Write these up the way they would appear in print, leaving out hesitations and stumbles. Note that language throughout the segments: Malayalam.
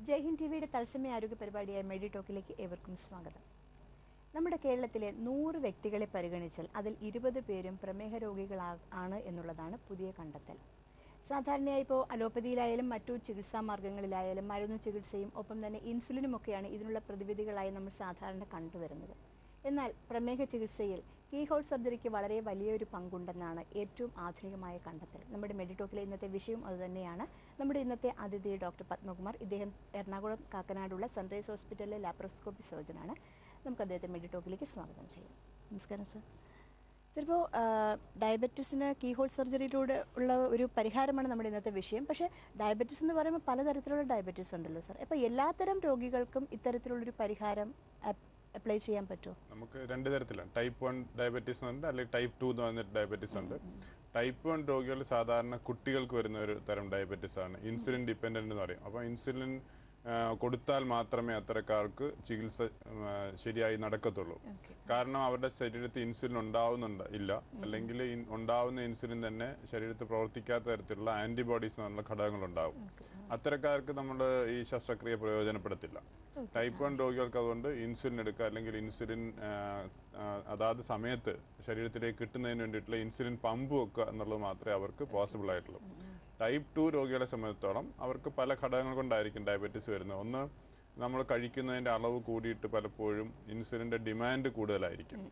ജയ്ഹിന്ദ് ടിവിയുടെ തത്സമയ ആരോഗ്യ പരിപാടിയായ മെഡി ടോക്കിലേക്ക് ഏവർക്കും സ്വാഗതം. നമ്മുടെ കേരളത്തിലെ 100 വ്യക്തികളെ പരിഗണിച്ചാൽ അതിൽ 20 പേരും പ്രമേഹ രോഗികളാണ് എന്നുള്ളതാണ് പുതിയ കണ്ടെത്തൽ. സാധാരണയായി ഇപ്പോൾ അലോപ്പതിയിലായാലും മറ്റു ചികിത്സാ മാർഗങ്ങളിലായാലും മരുന്ന് ചികിത്സയും ഒപ്പം തന്നെ ഇൻസുലിനുമൊക്കെയാണ് ഇതിനുള്ള പ്രതിവിധികളായി നമ്മൾ സാധാരണ കണ്ടുവരുന്നത്. എന്നാൽ പ്രമേഹ ചികിത്സയിൽ കീഹോൾ സർജറിക്ക് വളരെ വലിയൊരു പങ്കുണ്ടെന്നാണ് ഏറ്റവും ആധുനികമായ കണ്ടെത്തൽ. നമ്മുടെ മെഡിടോക്കിലെ ഇന്നത്തെ വിഷയം അതുതന്നെയാണ്. നമ്മുടെ ഇന്നത്തെ അതിഥി ഡോക്ടർ പത്മകുമാർ. ഇദ്ദേഹം എറണാകുളം കാക്കനാടുള്ള സൺറൈസ് ഹോസ്പിറ്റലിലെ ലാപ്രോസ്കോപ്പി സർജനാണ്. നമുക്ക് അദ്ദേഹത്തെ മെഡിടോക്കിലേക്ക് സ്വാഗതം ചെയ്യാം. നമസ്കാരം സർ. ചിലപ്പോൾ ഡയബറ്റീസിന് കീഹോൾ സർജറിയിലൂടെ ഉള്ള ഒരു പരിഹാരമാണ് നമ്മുടെ ഇന്നത്തെ വിഷയം. പക്ഷേ ഡയബറ്റീസ് എന്ന് പറയുമ്പോൾ പലതരത്തിലുള്ള ഡയബറ്റീസ് ഉണ്ടല്ലോ സർ. അപ്പോൾ എല്ലാത്തരം രോഗികൾക്കും ഇത്തരത്തിലുള്ളൊരു പരിഹാരം അപ്ലൈ ചെയ്യാൻ പറ്റുമോ? നമുക്ക് രണ്ട് തരത്തിലാണ്. ടൈപ്പ് 1 ഡയബറ്റീസ് ഉണ്ട്, അല്ലെങ്കിൽ ടൈപ്പ് 2 എന്ന് പറഞ്ഞിട്ട് ഡയബറ്റീസ് ഉണ്ട്. ടൈപ്പ് 1 രോഗികൾ സാധാരണ കുട്ടികൾക്ക് വരുന്ന ഒരു തരം ഡയബറ്റീസ് ആണ്. ഇൻസുലിൻ ഡിപ്പെൻഡൻ്റ് എന്ന് പറയും. അപ്പോൾ ഇൻസുലിൻ കൊടുത്താൽ മാത്രമേ അത്തരക്കാർക്ക് ചികിത്സ ശരിയായി നടക്കത്തുള്ളൂ. കാരണം അവരുടെ ശരീരത്തിൽ ഇൻസുലിൻ ഇല്ല, അല്ലെങ്കിൽ ഉണ്ടാവുന്ന ഇൻസുലിൻ തന്നെ ശരീരത്തിൽ പ്രവർത്തിക്കാത്ത തരത്തിലുള്ള ആന്റിബോഡീസ് എന്നുള്ള ഘടകങ്ങളുണ്ടാവും. അത്തരക്കാർക്ക് നമ്മൾ ഈ ശസ്ത്രക്രിയ പ്രയോജനപ്പെടുത്തില്ല. ടൈപ്പ് 1 രോഗികൾക്ക് അതുകൊണ്ട് ഇൻസുലിൻ എടുക്കുക, അല്ലെങ്കിൽ ഇൻസുലിൻ അതാത് സമയത്ത് ശരീരത്തിലേക്ക് കിട്ടുന്നതിന് വേണ്ടിയിട്ടുള്ള ഇൻസുലിൻ പമ്പ് വെക്കുക എന്നുള്ളത് മാത്രമേ അവർക്ക് പോസിബിൾ ആയിട്ടുള്ളൂ. ടൈപ്പ് 2 രോഗികളെ സംബന്ധിച്ചിടത്തോളം അവർക്ക് പല ഘടകങ്ങൾ കൊണ്ടായിരിക്കും ഡയബറ്റീസ് വരുന്നത്. ഒന്ന്, നമ്മൾ കഴിക്കുന്നതിൻ്റെ അളവ് കൂടിയിട്ട് പലപ്പോഴും ഇൻസുലിൻ്റെ ഡിമാൻഡ് കൂടുതലായിരിക്കും.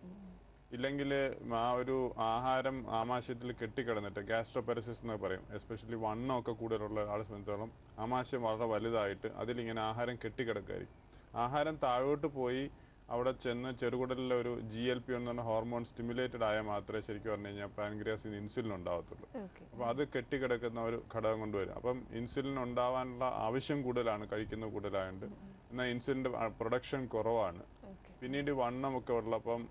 ഇല്ലെങ്കിൽ ആ ഒരു ആഹാരം ആമാശയത്തിൽ കെട്ടിക്കിടന്നിട്ട് ഗ്യാസ്ട്രോപെരസിസ് എന്ന് പറയും. എസ്പെഷ്യലി വണ്ണമൊക്കെ കൂടുതലുള്ള ആളെ സംബന്ധിച്ചിടത്തോളം ആമാശയം വളരെ വലുതായിട്ട് അതിലിങ്ങനെ ആഹാരം കെട്ടിക്കിടക്കായിരിക്കും. ആഹാരം താഴോട്ട് പോയി അവിടെ ചെന്ന് ചെറുകുടലിലെ ഒരു GLP എന്ന് പറഞ്ഞ ഹോർമോൺ സ്റ്റിമുലേറ്റഡ് ആയാൽ മാത്രമേ ശരിക്കും പറഞ്ഞു കഴിഞ്ഞാൽ പാൻക്രിയാസിന് ഇൻസുലിൻ ഉണ്ടാവത്തുള്ളൂ. അപ്പോൾ അത് കെട്ടിക്കിടക്കുന്ന ഒരു ഘടകം കൊണ്ടുവരും. അപ്പം ഇൻസുലിൻ ഉണ്ടാവാനുള്ള ആവശ്യം കൂടുതലാണ്, കഴിക്കുന്ന കൂടുതലായതുകൊണ്ട്. എന്നാൽ ഇൻസുലിൻ്റെ പ്രൊഡക്ഷൻ കുറവാണ്. പിന്നീട് വണ്ണമൊക്കെ ഉള്ളപ്പം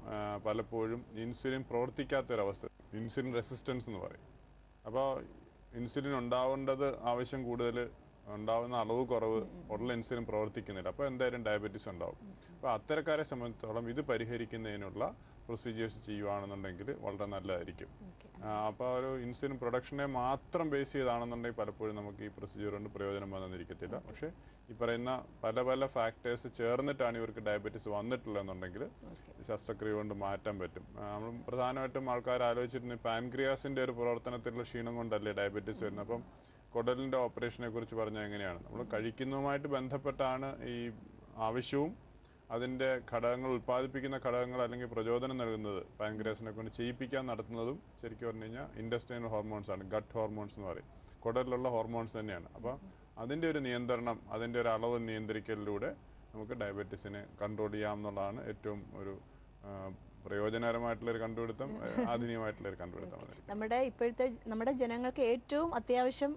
പലപ്പോഴും ഇൻസുലിൻ പ്രവർത്തിക്കാത്തൊരവസ്ഥ, ഇൻസുലിൻ റെസിസ്റ്റൻസ് എന്ന് പറയും. അപ്പോൾ ഇൻസുലിൻ ഉണ്ടാവേണ്ടത് ആവശ്യം കൂടുതൽ, ഉണ്ടാവുന്ന അളവ് കുറവ്, ഉള്ള ഇൻസുലിൻ പ്രവർത്തിക്കുന്നില്ല. അപ്പോൾ എന്തായാലും ഡയബറ്റീസ് ഉണ്ടാവും. അപ്പോൾ അത്തരക്കാരെ സംബന്ധിച്ചിടത്തോളം ഇത് പരിഹരിക്കുന്നതിനുള്ള പ്രൊസീജിയേഴ്സ് ചെയ്യുകയാണെന്നുണ്ടെങ്കിൽ വളരെ നല്ലതായിരിക്കും. അപ്പോൾ ഒരു ഇൻസുലിൻ പ്രൊഡക്ഷനെ മാത്രം ബേസ് ചെയ്താണെന്നുണ്ടെങ്കിൽ പലപ്പോഴും നമുക്ക് ഈ പ്രൊസീജിയർ കൊണ്ട് പ്രയോജനം വന്നിരിക്കത്തില്ല. പക്ഷേ ഈ പറയുന്ന പല പല ഫാക്ടേഴ്സ് ചേർന്നിട്ടാണ് ഇവർക്ക് ഡയബറ്റീസ് വന്നിട്ടുള്ളതെന്നുണ്ടെങ്കിൽ ശസ്ത്രക്രിയ കൊണ്ട് മാറ്റാൻ പറ്റും. നമ്മൾ പ്രധാനമായിട്ടും ആൾക്കാർ ആലോചിച്ചിരുന്ന പാൻക്രിയാസിൻ്റെ ഒരു പ്രവർത്തനത്തിലുള്ള ക്ഷീണം കൊണ്ടല്ലേ ഡയബറ്റീസ് വരുന്നത്. അപ്പം കുടലിൻ്റെ ഓപ്പറേഷനെ കുറിച്ച് പറഞ്ഞാൽ എങ്ങനെയാണ്, നമ്മൾ കഴിക്കുന്നതുമായിട്ട് ബന്ധപ്പെട്ടാണ് ഈ ആവശ്യവും അതിൻ്റെ ഘടകങ്ങൾ, ഉൽപ്പാദിപ്പിക്കുന്ന ഘടകങ്ങൾ അല്ലെങ്കിൽ പ്രചോദനം നൽകുന്നത് പാൻക്രിയാസിനെ കൊണ്ട് ചെയ്യിപ്പിക്കാൻ നടത്തുന്നതും ശരിക്കും പറഞ്ഞു കഴിഞ്ഞാൽ ഇൻഡസ്ട്രിയൽ ഹോർമോൺസ് ആണ്, ഗട്ട് ഹോർമോൺസ് എന്ന് പറയും. കുടലിലുള്ള ഹോർമോൺസ് തന്നെയാണ്. അപ്പോൾ അതിൻ്റെ ഒരു നിയന്ത്രണം, അതിൻ്റെ ഒരു അളവ് നിയന്ത്രിക്കലിലൂടെ നമുക്ക് ഡയബറ്റീസിനെ കൺട്രോൾ ചെയ്യാമെന്നുള്ളതാണ് ഏറ്റവും ഒരു പ്രയോജനകരമായിട്ടുള്ളൊരു കണ്ടുപിടുത്തം, ആധുനികമായിട്ടുള്ളൊരു കണ്ടുപിടുത്തമാണ്. നമ്മുടെ ജനങ്ങൾക്ക് ഏറ്റവും അത്യാവശ്യം,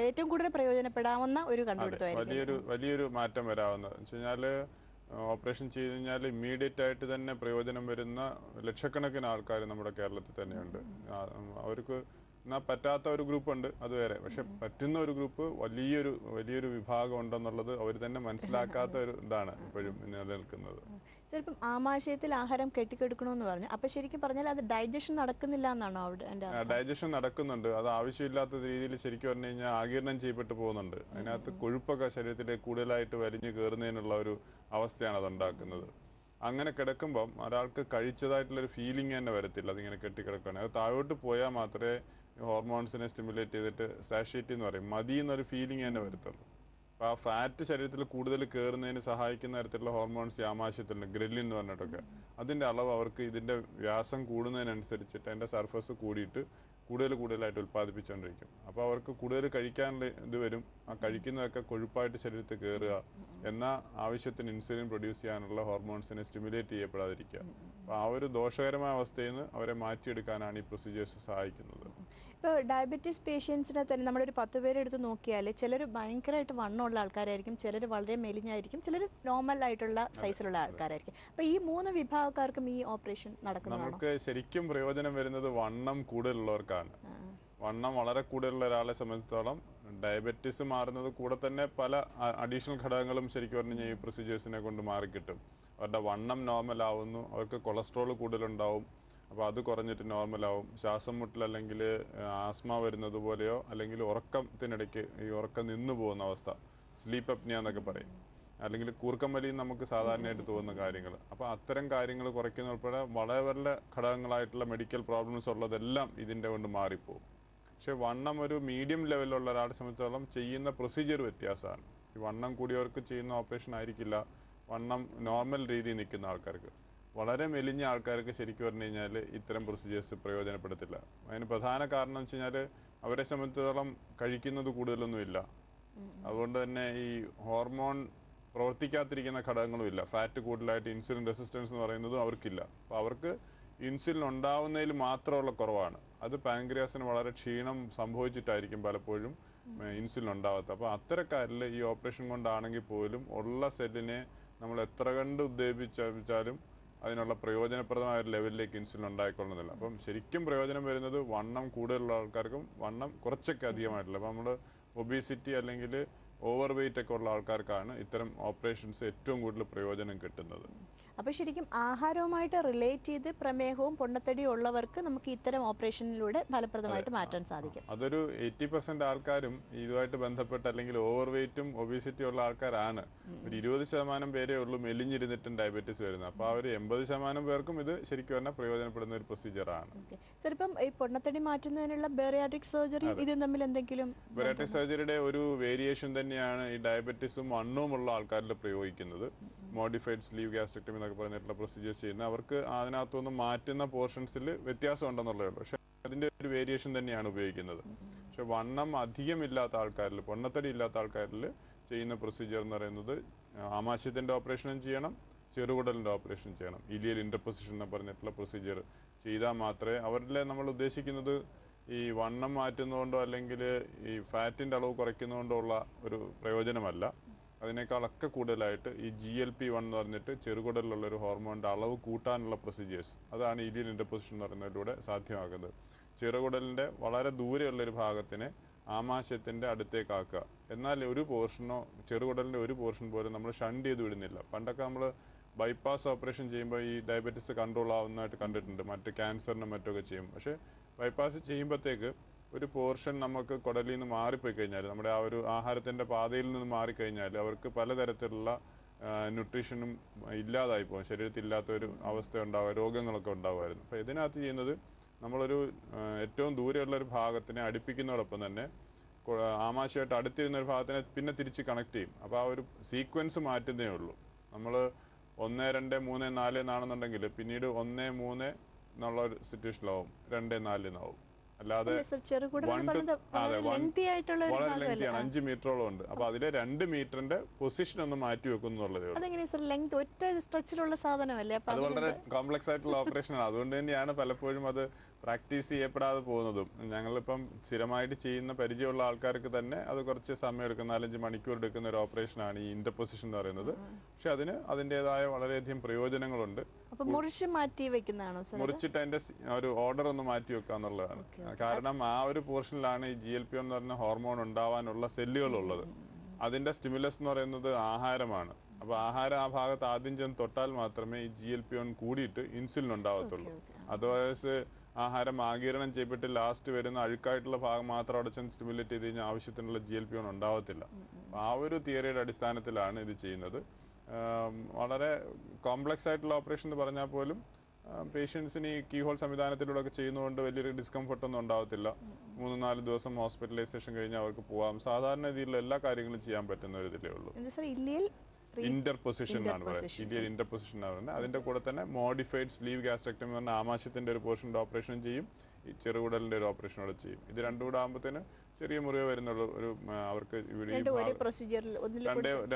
ഏറ്റവും കൂടുതൽ പ്രയോജനപ്പെടാവുന്ന ഒരു കണ്ടുപിടുത്തമായിരിക്കും. വലിയൊരു മാറ്റം വരാവുന്നത് എന്ന് വെച്ച് കഴിഞ്ഞാൽ ഓപ്പറേഷൻ ചെയ്ത് കഴിഞ്ഞാൽ ഇമ്മീഡിയറ്റ് ആയിട്ട് തന്നെ പ്രയോജനം വരുന്ന ലക്ഷക്കണക്കിന് ആൾക്കാർ നമ്മുടെ കേരളത്തിൽ തന്നെയുണ്ട്. അവർക്ക് എന്നാൽ പറ്റാത്ത ഒരു ഗ്രൂപ്പ് ഉണ്ട്, അത് വേറെ. പക്ഷെ പറ്റുന്ന ഒരു ഗ്രൂപ്പ് വലിയൊരു വിഭാഗം ഉണ്ടെന്നുള്ളത് അവർ തന്നെ മനസ്സിലാക്കാത്ത ഒരു ഇതാണ് ഇപ്പോഴും നിലനിൽക്കുന്നത്. ചിലപ്പം ആമാശയത്തിൽ ആഹാരം കെട്ടിക്കെടുക്കണമെന്ന് പറഞ്ഞു. അപ്പം ശരിക്കും പറഞ്ഞാൽ അത് ഡൈജഷൻ നടക്കുന്നില്ല എന്നാണോ അവിടെ? ഡൈജഷൻ നടക്കുന്നുണ്ട്, അത് ആവശ്യമില്ലാത്ത രീതിയിൽ ശരിക്കും പറഞ്ഞു കഴിഞ്ഞാൽ ആഗിരണം ചെയ്യപ്പെട്ടു പോകുന്നുണ്ട്. അതിനകത്ത് കൊഴുപ്പൊക്കെ ശരീരത്തിലേക്ക് കൂടുതലായിട്ട് വലിഞ്ഞു കയറുന്നതിനുള്ള ഒരു അവസ്ഥയാണ് അതുണ്ടാക്കുന്നത്. അങ്ങനെ കിടക്കുമ്പം ഒരാൾക്ക് കഴിച്ചതായിട്ടുള്ളൊരു ഫീലിംഗ് തന്നെ വരത്തില്ല. അതിങ്ങനെ കെട്ടിക്കിടക്കുകയാണ്. അത് താഴോട്ട് പോയാൽ മാത്രമേ ഹോർമോൺസിനെ സ്റ്റിമുലേറ്റ് ചെയ്തിട്ട് സാഷ്യേറ്റ് എന്ന് പറയും, മതി എന്നൊരു ഫീലിംഗ് തന്നെ വരത്തുള്ളൂ. അപ്പോൾ ആ ഫാറ്റ് ശരീരത്തിൽ കൂടുതൽ കയറുന്നതിന് സഹായിക്കുന്ന തരത്തിലുള്ള ഹോർമോൺസ് ആമാശയത്തിലുണ്ട്, ഗ്രെലിൻ എന്ന് പറഞ്ഞിട്ടൊക്കെ. അതിൻ്റെ അളവ് അവർക്ക് ഇതിൻ്റെ വ്യാസം കൂടുന്നതിനനുസരിച്ചിട്ട് അതിൻ്റെ സർഫസ് കൂടിയിട്ട് കൂടുതലായിട്ട് ഉൽപ്പാദിപ്പിച്ചുകൊണ്ടിരിക്കും. അപ്പോൾ അവർക്ക് കൂടുതൽ കഴിക്കാനുള്ള ഇത് വരും. ആ കഴിക്കുന്നതൊക്കെ കൊഴുപ്പായിട്ട് ശരീരത്തിൽ കയറുക, എന്നാൽ ആവശ്യത്തിന് ഇൻസുലിൻ പ്രൊഡ്യൂസ് ചെയ്യാനുള്ള ഹോർമോൺസിനെ സ്റ്റിമുലേറ്റ് ചെയ്യപ്പെടാതിരിക്കുക. അപ്പോൾ ആ ഒരു ദോഷകരമായ അവസ്ഥയിൽ നിന്ന് അവരെ മാറ്റിയെടുക്കാനാണ് ഈ പ്രൊസീജിയേഴ്സ് സഹായിക്കുന്നത്. ഇപ്പോൾ ഡയബറ്റീസ് പേഷ്യൻസിനെ തന്നെ നമ്മളൊരു 10 പേരെ എടുത്ത് നോക്കിയാൽ ചിലർ ഭയങ്കരമായിട്ട് വണ്ണമുള്ള ആൾക്കാരായിരിക്കും, ചിലർ വളരെ മെലിഞ്ഞായിരിക്കും, ചിലർ നോർമൽ ആയിട്ടുള്ള സൈസിലുള്ള ആൾക്കാരായിരിക്കും. അപ്പോൾ ഈ 3 വിഭാഗക്കാർക്കും ഈ ഓപ്പറേഷൻ നടക്കുന്നതാണ്. നമുക്ക് ശരിക്കും പ്രയോജനം വരുന്നത് വണ്ണം കൂടുതലുള്ളവർക്കാണ്. വണ്ണം വളരെ കൂടുതലുള്ള ഒരാളെ സംബന്ധിച്ചിടത്തോളം ഡയബറ്റീസ് മാറുന്നത് കൂടെ തന്നെ പല അഡീഷണൽ ഘടകങ്ങളും ശരിക്കും പറഞ്ഞു ഈ പ്രൊസീജിയേഴ്സിനെ കൊണ്ട് മാറിക്കിട്ടും. അവരുടെ വണ്ണം നോർമൽ ആവുന്നു, അവർക്ക് കൊളസ്ട്രോൾ കൂടുതലുണ്ടാവും, അപ്പോൾ അത് കുറഞ്ഞിട്ട് നോർമലാവും. ശ്വാസം മുട്ടൽ അല്ലെങ്കിൽ ആസ്മ വരുന്നത് പോലെയോ അല്ലെങ്കിൽ ഉറക്കത്തിനിടയ്ക്ക് ഈ ഉറക്കം നിന്നു പോകുന്ന അവസ്ഥ, സ്ലീപ്പ് അപ്നിയ എന്നൊക്കെ പറയും, അല്ലെങ്കിൽ കൂർക്കമ്പലി നമുക്ക് സാധാരണയായിട്ട് തോന്നുന്ന കാര്യങ്ങൾ. അപ്പോൾ അത്തരം കാര്യങ്ങൾ കുറയ്ക്കുന്ന ഉൾപ്പെടെ വളരെ വളരെ ഘടകങ്ങളായിട്ടുള്ള മെഡിക്കൽ പ്രോബ്ലംസ് ഉള്ളതെല്ലാം ഇതിൻ്റെ കൊണ്ട് മാറിപ്പോകും. പക്ഷേ വണ്ണം ഒരു മീഡിയം ലെവലിലുള്ള ഒരാളെ സംബന്ധിച്ചിടത്തോളം ചെയ്യുന്ന പ്രൊസീജിയർ വ്യത്യാസമാണ്. ഈ വണ്ണം കൂടിയവർക്ക് ചെയ്യുന്ന ഓപ്പറേഷൻ ആയിരിക്കില്ല വണ്ണം നോർമൽ രീതിയിൽ നിൽക്കുന്ന ആൾക്കാർക്ക്. വളരെ മെലിഞ്ഞ ആൾക്കാർക്ക് ശരിക്കും പറഞ്ഞു കഴിഞ്ഞാൽ ഇത്തരം പ്രൊസീജിയേഴ്സ് പ്രയോജനപ്പെടുത്തില്ല. അതിന് പ്രധാന കാരണം എന്ന് വെച്ച് കഴിഞ്ഞാൽ അവരെ സംബന്ധിച്ചിടത്തോളം കഴിക്കുന്നത് കൂടുതലൊന്നുമില്ല. അതുകൊണ്ട് തന്നെ ഈ ഹോർമോൺ പ്രവർത്തിക്കാതിരിക്കുന്ന ഘടകങ്ങളുമില്ല. ഫാറ്റ് കൂടുതലായിട്ട് ഇൻസുലിൻ റെസിസ്റ്റൻസ് എന്ന് പറയുന്നതും അവർക്കില്ല. അപ്പോൾ അവർക്ക് ഇൻസുലിൻ ഉണ്ടാവുന്നതിൽ മാത്രമുള്ള കുറവാണ്. അത് പാൻക്രിയാസിന് വളരെ ക്ഷീണം സംഭവിച്ചിട്ടായിരിക്കും പലപ്പോഴും ഇൻസുലിൻ ഉണ്ടാവാത്തത്. അപ്പോൾ അത്തരക്കാരിൽ ഈ ഓപ്പറേഷൻ കൊണ്ടാണെങ്കിൽ പോലും ഉള്ള സെല്ലിനെ നമ്മൾ എത്ര കണ്ട് ഉദ്ദേശിച്ചാലും അതിനുള്ള പ്രയോജനപ്രദമായ ഒരു ലെവലിലേക്ക് ഇൻസുലിൻ ഉണ്ടായിക്കൊള്ളുന്നില്ല. അപ്പം ശരിക്കും പ്രയോജനം വരുന്നത് വണ്ണം കൂടുതലുള്ള ആൾക്കാർക്കും വണ്ണം കുറച്ചൊക്കെ അധികമായിട്ടില്ല. അപ്പോൾ നമ്മൾ ഒബീസിറ്റി അല്ലെങ്കിൽ ഓവർ വെയിറ്റ് ഒക്കെ ഉള്ള ആൾക്കാർക്കാണ് ഇത്തരം ഓപ്പറേഷൻസ് ഏറ്റവും കൂടുതൽ പ്രയോജനം കിട്ടുന്നത്. അപ്പോൾ ശരിക്കും ആഹാരവുമായിട്ട് റിലേറ്റ് ചെയ്ത് പ്രമേഹവും പൊണ്ണത്തടിയും ഉള്ളവർക്ക് നമുക്ക് ഇത്തരം ഓപ്പറേഷനിലൂടെ ഫലപ്രദമായിട്ട് മാറ്റാൻ സാധിക്കും. അതൊരു 80% ആൾക്കാരും ഇതുമായിട്ട് ബന്ധപ്പെട്ട് അല്ലെങ്കിൽ ഓവർ വെയിറ്റും ഒബീസിറ്റി ഉള്ള ആൾക്കാരാണ്. ഒരു 20% പേരേ ഉള്ളൂ മെലിഞ്ഞിരുന്നിട്ടും ഡയബറ്റീസ് വരുന്നത്. അപ്പോൾ അവർ 80% പേർക്കും ഇത് ശരിക്കും പറഞ്ഞാൽ പ്രയോജനപ്പെടുന്ന ഒരു പ്രൊസീജിയറാണ്. സർ, ഇപ്പം ഈ പൊണ്ണത്തടി മാറ്റുന്നതിനുള്ള ബേറിയാട്രിക് സർജറി ഇതും തമ്മിൽ എന്തെങ്കിലും? ബേറിയാട്രിക് സർജറിയുടെ ഒരു വേരിയേഷൻ തന്നെയാണ് ഈ ഡയബറ്റീസും വണ്ണവുമുള്ള ആൾക്കാരിൽ പ്രയോഗിക്കുന്നത്. മോഡിഫൈഡ് സ്ലീവ് ഗ്യാസ്ട്രെക്ടമി എന്നൊക്കെ പറഞ്ഞിട്ടുള്ള പ്രൊസീജിയേഴ്സ് ചെയ്യുന്ന അവർക്ക് അതിനകത്തുനിന്ന് മാറ്റുന്ന പോർഷൻസിൽ വ്യത്യാസം ഉണ്ടെന്നുള്ളതേ ഉള്ളൂ. പക്ഷേ അതിൻ്റെ ഒരു വേരിയേഷൻ തന്നെയാണ് ഉപയോഗിക്കുന്നത്. പക്ഷെ വണ്ണം അധികമില്ലാത്ത ആൾക്കാരിൽ, പൊണ്ണത്തടി ഇല്ലാത്ത ആൾക്കാരിൽ ചെയ്യുന്ന പ്രൊസീജിയർ എന്ന് പറയുന്നത് ആമാശയത്തിൻ്റെ ഓപ്പറേഷനും ചെയ്യണം, ചെറുകുടലിൻ്റെ ഓപ്പറേഷൻ ചെയ്യണം. ഇലിയൽ ഇൻ്റർപൊസിഷൻ എന്ന് പറഞ്ഞിട്ടുള്ള പ്രൊസീജിയർ ചെയ്താൽ മാത്രമേ അവരിലെ നമ്മൾ ഉദ്ദേശിക്കുന്നത് ഈ വണ്ണം മാറ്റുന്നതുകൊണ്ടോ അല്ലെങ്കിൽ ഈ ഫാറ്റിൻ്റെ അളവ് കുറയ്ക്കുന്നതുകൊണ്ടോ ഉള്ള ഒരു പ്രയോജനമല്ല. അതിനേക്കാളൊക്കെ കൂടുതലായിട്ട് ഈ GLP-1 എന്ന് പറഞ്ഞിട്ട് ചെറുകുടലിലുള്ളൊരു ഹോർമോണിൻ്റെ അളവ് കൂട്ടാനുള്ള പ്രൊസീജിയേഴ്സ്, അതാണ് ഇലിയൽ ഇൻ്റർപൊസിഷൻ എന്ന് പറയുന്നതിലൂടെ സാധ്യമാക്കുന്നത്. ചെറുകുടലിൻ്റെ വളരെ ദൂരെയുള്ളൊരു ഭാഗത്തിനെ ആമാശയത്തിൻ്റെ അടുത്തേക്കാക്കുക. എന്നാൽ ഒരു പോർഷനോ ചെറുകുടലിൻ്റെ ഒരു പോർഷൻ പോലും നമ്മൾ ഷണ്ട് ചെയ്ത് വിടുന്നില്ല. പണ്ടൊക്കെ നമ്മൾ ബൈപ്പാസ് ഓപ്പറേഷൻ ചെയ്യുമ്പോൾ ഈ ഡയബറ്റീസ് കൺട്രോൾ ആവുന്നതായിട്ട് കണ്ടിട്ടുണ്ട്, മറ്റ് ക്യാൻസറിനും മറ്റൊക്കെ ചെയ്യും. പക്ഷേ ബൈപ്പാസ് ചെയ്യുമ്പോഴത്തേക്ക് ഒരു പോർഷൻ നമുക്ക് കുടലിൽ നിന്ന് മാറിപ്പോയി കഴിഞ്ഞാൽ, നമ്മുടെ ആ ഒരു ആഹാരത്തിൻ്റെ പാതയിൽ നിന്ന് മാറിക്കഴിഞ്ഞാൽ അവർക്ക് പലതരത്തിലുള്ള ന്യൂട്രീഷനും ഇല്ലാതായി പോകും, ശരീരത്തിൽ ഇല്ലാത്തൊരു അവസ്ഥ ഉണ്ടാവുക, രോഗങ്ങളൊക്കെ ഉണ്ടാകുമായിരുന്നു. അപ്പോൾ ഇതിനകത്ത് ചെയ്യുന്നത് നമ്മളൊരു ഏറ്റവും ദൂരെയുള്ളൊരു ഭാഗത്തിനെ അടുപ്പിക്കുന്നതോടൊപ്പം തന്നെ ആമാശയമായിട്ട് അടുത്തിരുന്ന ഒരു ഭാഗത്തിനെ പിന്നെ തിരിച്ച് കണക്ട് ചെയ്യും. അപ്പോൾ ആ ഒരു സീക്വൻസ് മാറ്റുന്നേ ഉള്ളൂ. നമ്മൾ 1, 2, 3, 4 എന്നാണെന്നുണ്ടെങ്കിൽ പിന്നീട് 1, 3 എന്നുള്ള ഒരു സിറ്റുവേഷനിലാവും, 2, 4 എന്നാവും. അല്ലാതെ വളരെ ലെങ്തിയാണ്, 5 മീറ്ററോളം ഉണ്ട്. അപ്പൊ അതിലെ 2 മീറ്ററിന്റെ പൊസിഷൻ ഒന്ന് മാറ്റി വെക്കുന്നുള്ളതേ ഉള്ളൂ. അത് വളരെ കോംപ്ലക്സ് ആയിട്ടുള്ള ഓപ്പറേഷനാണ്. അതുകൊണ്ട് തന്നെയാണ് പലപ്പോഴും അത് പ്രാക്ടീസ് ചെയ്യപ്പെടാതെ പോകുന്നതും. ഞങ്ങളിപ്പം സ്ഥിരമായിട്ട് ചെയ്യുന്ന പരിചയമുള്ള ആൾക്കാർക്ക് തന്നെ അത് കുറച്ച് സമയം എടുക്കും, 4-5 മണിക്കൂർ എടുക്കുന്ന ഒരു ഓപ്പറേഷനാണ് ഈ ഇന്റർപൊസിഷൻ എന്ന് പറയുന്നത്. പക്ഷെ അതിന് അതിൻ്റെതായ വളരെയധികം പ്രയോജനങ്ങളുണ്ട്. മുറിച്ചിട്ട് അതിന്റെ ഒരു ഓർഡർ ഒന്ന് മാറ്റി വെക്കുക എന്നുള്ളതാണ്. കാരണം ആ ഒരു പോർഷനിലാണ് ഈ GLP-1 എന്ന് പറഞ്ഞ ഹോർമോൺ ഉണ്ടാവാനുള്ള സെല്ലുകളുള്ളത്. അതിന്റെ സ്റ്റിമുലസ് എന്ന് പറയുന്നത് ആഹാരമാണ്. അപ്പോൾ ആഹാരം ആ ഭാഗത്ത് ആദ്യം ചെന്ന് തൊട്ടാൽ മാത്രമേ ഈ GLP-1 കൂടിയിട്ട് ഇൻസുലിൻ ഉണ്ടാവത്തുള്ളൂ. അതർവൈസ് ആഹാരം ആഗിരണം ചെയ്യപ്പെട്ട് ലാസ്റ്റ് വരുന്ന അഴുക്കായിട്ടുള്ള ഭാഗം മാത്രം അവിടെ ചെന്ന് സ്റ്റിമുലേറ്റ് ചെയ്ത് കഴിഞ്ഞാൽ ആവശ്യത്തിനുള്ള GLP-1 ഉണ്ടാവത്തില്ല. ആ ഒരു തിയറിയുടെ അടിസ്ഥാനത്തിലാണ് ഇത് ചെയ്യുന്നത്. വളരെ കോംപ്ലക്സ് ആയിട്ടുള്ള ഓപ്പറേഷൻ എന്ന് പറഞ്ഞാൽ പോലും പേഷ്യൻസിന് ഈ കീഹോൾ സംവിധാനത്തിലൂടെ ഒക്കെ ചെയ്യുന്നതുകൊണ്ട് വലിയൊരു ഡിസ്കംഫർട്ടൊന്നും ഉണ്ടാവത്തില്ല. 3-4 ദിവസം ഹോസ്പിറ്റലൈസേഷൻ കഴിഞ്ഞ് അവർക്ക് പോകാം. സാധാരണ രീതിയിലുള്ള എല്ലാ കാര്യങ്ങളും ചെയ്യാൻ പറ്റുന്ന ഒരു ഇതിലേ ഉള്ളൂ. ഇന്റർപൊസിഷൻ ആണ് പറയുന്നത്. ഇലിയൽ ഇന്റർപൊസിഷൻ ആണ് പറയുന്നത്. അതിന്റെ കൂടെ തന്നെ മോഡിഫൈഡ് സ്ലീവ് ഗ്യാസ്ട്രെക്ടമി എന്ന് പറഞ്ഞാൽ ആമാശയത്തിന്റെ ഒരു പോർഷൻ്റെ ഓപ്പറേഷൻ ചെയ്യും, ഈ ചെറുകുടലിന്റെ ഒരു ഓപ്പറേഷൻ കൂടെ ചെയ്യും. ഇത് രണ്ടും കൂടെ ആകുമ്പോഴത്തേന് ചെറിയ മുറിവ് വരുന്നുള്ളൂ. ഒരു അവർക്ക്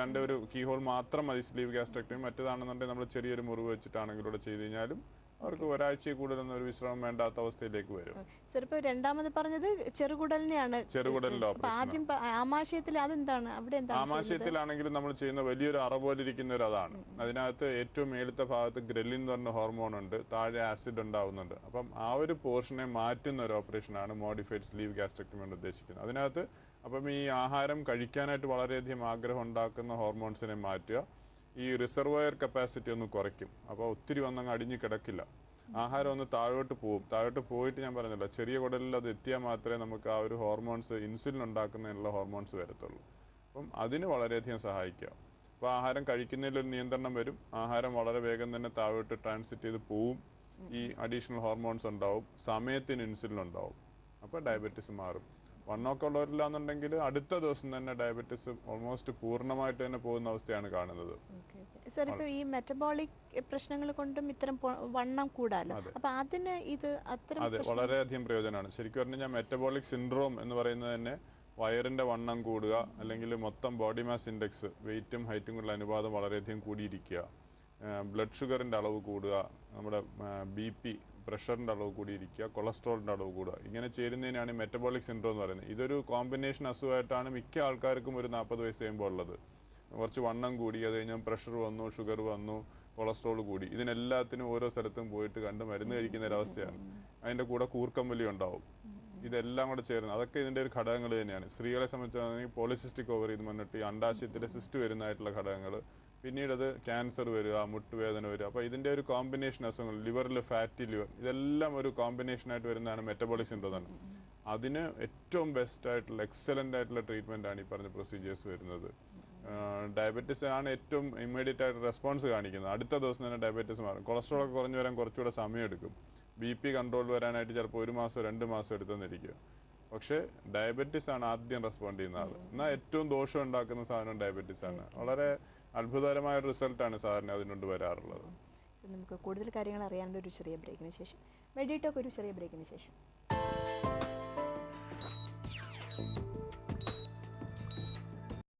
രണ്ട് ഒരു കീഹോൾ മാത്രം മതി സ്ലീവ് ഗ്യാസ്ട്രെക്ടമി. മറ്റേതാണെന്നുണ്ടെങ്കിൽ നമ്മൾ ചെറിയൊരു മുറിവ് വെച്ചിട്ടാണെങ്കിൽ ഇവിടെ ചെയ്ത് കഴിഞ്ഞാലും അവർക്ക് ഒരാഴ്ചയിൽ കൂടുതലൊന്നും ഒരു വിശ്രമം വേണ്ടാത്ത അവസ്ഥയിലേക്ക് വരും. രണ്ടാമത് പറഞ്ഞത് ചെറുകുടലിനെയാണ്. ചെറുകുടലിന്റെ ഓപ്പറേഷൻ. ആമാശയത്തിലാണെങ്കിലും നമ്മൾ ചെയ്യുന്ന വലിയൊരു അറ പോലെ ഇരിക്കുന്ന ഒരു അതാണ്. അതിനകത്ത് ഏറ്റവും മേലത്തെ ഭാഗത്ത് ഗ്രലിൻ എന്ന് പറഞ്ഞ ഹോർമോൺ ഉണ്ട്, താഴെ ആസിഡ് ഉണ്ടാവുന്നുണ്ട്. അപ്പം ആ ഒരു പോർഷനെ മാറ്റുന്ന ഒരു ഓപ്പറേഷനാണ് മോഡിഫൈഡ് സ്ലീവ് ഗ്യാസ്ട്രെക്ടമി കൊണ്ട് ഉദ്ദേശിക്കുന്നത്. അതിനകത്ത് അപ്പം ഈ ആഹാരം കഴിക്കാനായിട്ട് വളരെയധികം ആഗ്രഹം ഉണ്ടാക്കുന്ന ഹോർമോൺസിനെ മാറ്റുക, ഈ റിസർവോയർ കപ്പാസിറ്റി ഒന്ന് കുറയ്ക്കും. അപ്പോൾ ഒത്തിരി വന്നങ്ങ് അടിഞ്ഞു കിടക്കില്ല, ആഹാരം ഒന്ന് താഴോട്ട് പോകും. താഴോട്ട് പോയിട്ട് ഞാൻ പറഞ്ഞല്ലോ, ചെറിയ കുടലിൽ അത് എത്തിയാൽ മാത്രമേ നമുക്ക് ആ ഒരു ഹോർമോൺസ്, ഇൻസുലിൻ ഉണ്ടാക്കുന്നതിനുള്ള ഹോർമോൺസ് വരത്തുള്ളൂ. അപ്പം അതിന് വളരെയധികം സഹായിക്കുക. അപ്പോൾ ആഹാരം കഴിക്കുന്നതിലൊരു നിയന്ത്രണം വരും, ആഹാരം വളരെ വേഗം തന്നെ താഴോട്ട് ട്രാൻസിറ്റ് ചെയ്ത് പോവും, ഈ അഡീഷണൽ ഹോർമോൺസ് ഉണ്ടാവും, സമയത്തിന് ഇൻസുലിൻ ഉണ്ടാവും, അപ്പോൾ ഡയബറ്റീസ് മാറും. വണ്ണമൊക്കെ ഉള്ളവരില്ലാന്നുണ്ടെങ്കിൽ അടുത്ത ദിവസം തന്നെ ഡയബറ്റീസ് ഓൾമോസ്റ്റ് പൂർണ്ണമായിട്ട് തന്നെ പോകുന്ന അവസ്ഥയാണ് കാണുന്നത്. സർ, ഇപ്പോൾ ഈ മെറ്റബോളിക് പ്രശ്നങ്ങൾ കൊണ്ടും ഇത്തരം വണ്ണം കൂടാലോ, അപ്പോൾ അതിന് ഇത് അത്തരം അതെ, വളരെയധികം പ്രയോജനമാണ്. ശരിക്കും പറഞ്ഞു കഴിഞ്ഞാൽ മെറ്റബോളിക് സിൻഡ്രോം എന്ന് പറയുന്നത് തന്നെ വയറിൻ്റെ വണ്ണം കൂടുക, അല്ലെങ്കിൽ മൊത്തം ബോഡി മാസ് ഇൻഡെക്സ്, വെയിറ്റും ഹൈറ്റും കൂടെ അനുപാതം വളരെയധികം കൂടിയിരിക്കുക, ബ്ലഡ് ഷുഗറിൻ്റെ അളവ് കൂടുക, നമ്മുടെ BP പ്രഷറിൻ്റെ അളവ് കൂടിയിരിക്കുക, കൊളസ്ട്രോളിൻ്റെ അളവ് കൂടുക, ഇങ്ങനെ ചേരുന്നതിനാണ് മെറ്റബോളിക് സിൻഡ്രോം എന്ന് പറയുന്നത്. ഇതൊരു കോമ്പിനേഷൻ അസുഖമായിട്ടാണ് മിക്ക ആൾക്കാർക്കും ഒരു 40 വയസ്സ് കഴിയുമ്പോൾ ഉള്ളത്. കുറച്ച് വണ്ണം കൂടി, അത് കഴിഞ്ഞാൽ പ്രഷർ വന്നു, ഷുഗർ വന്നു, കൊളസ്ട്രോൾ കൂടി, ഇതിനെല്ലാത്തിനും ഓരോ സ്ഥലത്തും പോയിട്ട് കണ്ട് മരുന്ന് കഴിക്കുന്ന ഒരവസ്ഥയാണ്. അതിൻ്റെ കൂടെ കൂർക്കമ്പലി ഉണ്ടാവും. ഇതെല്ലാം കൂടെ ചേരുന്നത് അതൊക്കെ ഇതിൻ്റെ ഒരു ഘടകങ്ങൾ തന്നെയാണ്. സ്ത്രീകളെ സംബന്ധിച്ചാണെങ്കിൽ പോളിസിസ്റ്റിക് ഓവറി എന്ന് പറഞ്ഞിട്ട് ഈ അണ്ടാശയത്തിലെ സിസ്റ്റ് വരുന്നതായിട്ടുള്ള ഘടകങ്ങൾ, പിന്നീട് അത് ക്യാൻസർ വരിക, മുട്ടുവേദന വരിക. അപ്പോൾ ഇതിൻ്റെ ഒരു കോമ്പിനേഷൻ അസുഖങ്ങൾ, ലിവറിൽ ഫാറ്റി ലിവർ, ഇതെല്ലാം ഒരു കോമ്പിനേഷനായിട്ട് വരുന്നതാണ് മെറ്റബോളിക് സിൻഡ്രോം തന്നെ. അതിന് ഏറ്റവും ബെസ്റ്റായിട്ടുള്ള എക്സലൻ്റ് ആയിട്ടുള്ള ട്രീറ്റ്മെൻറ്റാണ് ഈ പറഞ്ഞ പ്രൊസീജിയേഴ്സ് വരുന്നത്. ഡയബറ്റീസ് ആണ് ഏറ്റവും ഇമ്മീഡിയറ്റ് ആയിട്ട് റെസ്പോൺസ് കാണിക്കുന്നത്. അടുത്ത ദിവസം തന്നെ ഡയബറ്റീസ് മാറും. കൊളസ്ട്രോൾ ഒക്കെ കുറഞ്ഞു വരാൻ കുറച്ചുകൂടെ സമയം എടുക്കും. BP കൺട്രോൾ വരാനായിട്ട് ചിലപ്പോൾ 1 മാസം 2 മാസം എടുത്തെന്നിരിക്കും. പക്ഷേ ഡയബറ്റീസ് ആണ് ആദ്യം റെസ്പോണ്ട് ചെയ്യുന്ന ആൾ. എന്നാൽ ഏറ്റവും ദോഷം ഉണ്ടാക്കുന്ന സാധനം ഡയബറ്റീസ് ആണ്. വളരെ അത്ഭുതകരമായ ഒരു റിസൾട്ടാണ് സാധാരണ അതിനുകൊണ്ട് വരാറുള്ളത്. നമുക്ക് കൂടുതൽ കാര്യങ്ങൾ അറിയാനുള്ള ഒരു ചെറിയ ബ്രേക്കിന് ശേഷം, മെഡിറ്റോക്ക് ഒരു ചെറിയ ബ്രേക്കിന് ശേഷം.